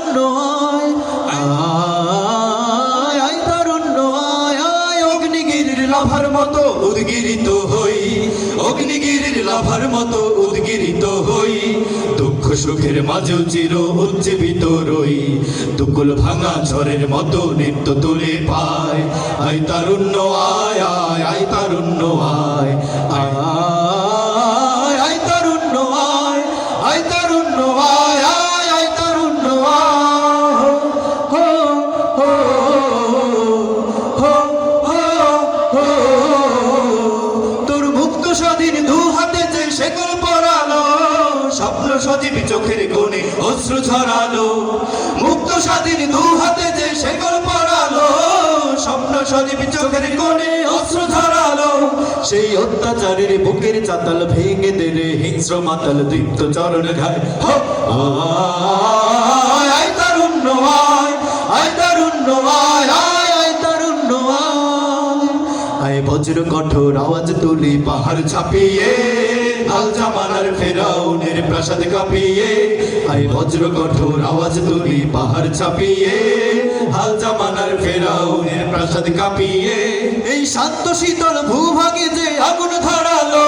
তারুণ্য আয় আয় আয় তারুণ্য আয় আয় অগ্নিগিরির লাভার মতো উদ্গিরিত হই অগ্নিগিরির লাভার মতো উদ্গিরিত হই দুঃখ সুখের মাঝেও চির উজ্জীবিত রই দুকুল ভাঙা ঝড়ের মতো নিত্য তুলে পায় আয় তারুণ্য আয় আয় আয় তারুণ্য আয় আয় আয় তারুণ্য আয় আয় তারুণ্য আয় আয় আয় তারুণ্য আয় হো হো হো হো হো তোর মুক্ত স্বাধীন দু হাতে যে শেকল পরালো স্বপ্ন সজীবী চোখের কোণে অশ্রু ঝরালো মুক্ত স্বাধীন দু হাতে যে শেকল পরালো স্বপ্ন সজীবী চোখের কোণে অশ্রু ঝরালো সেই অত্যাচারের বুকের চাতাল ভেঙে দেরে হিংস্র মাতাল দীপ্ত চরণ ঘায় আয় আয় তারুণ্য আয় আয় তারুণ্য আয় আয় আয় তারুণ্য আয় আয় বজ্র কঠোর আওয়াজ তুলি পাহাড় ছাপিয়ে আল জামানার ফেরাউনের প্রাসাদ কাঁপিয়ে আয় বজ্র কঠোর আওয়াজ তুলি পাহাড় ছাপিয়ে আল জামানার ফেরাউনের প্রাসাদ কাঁপিয়ে এই শান্ত শীতল ভূভাগে যে আগুন ধরালো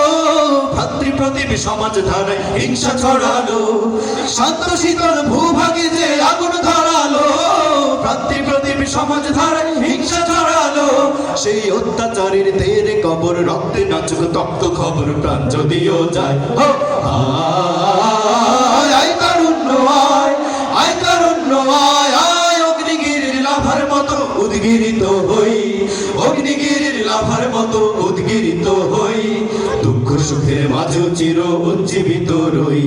ভাতৃ প্রতিম সমাজ ধারায় হিংসা ছড়ালো শান্ত শীতল ভূভাগে যে আগুন ধরালো ভাতৃ প্রতিম সমাজ ধারায় হিংসা ছড়ালো সেই অত্যাচারের দের কবর রক্তে নাচুক তপ্ত খবর প্রাণ যদিও যায় আয় আয় তারুণ্য আয় আয় তারুণ্য আয় আয় অগ্নিগিরির লাভার মতো উদ্গিরিত হই অগ্নিগিরির লাভার মতো উদ্গিরিত হই দুঃখ সুখের মাঝেও চির উজ্জীবিত রই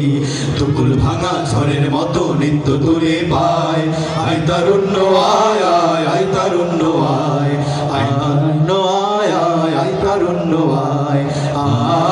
দুকুল ভাঙা ঝড়ের মতো নিত্য তুলে পায় আয় তারুণ্য আয় আয় আয় তারুণ্য আয় আয় তারুণ্য আয় আয় আয় তারুণ্য আয় আয়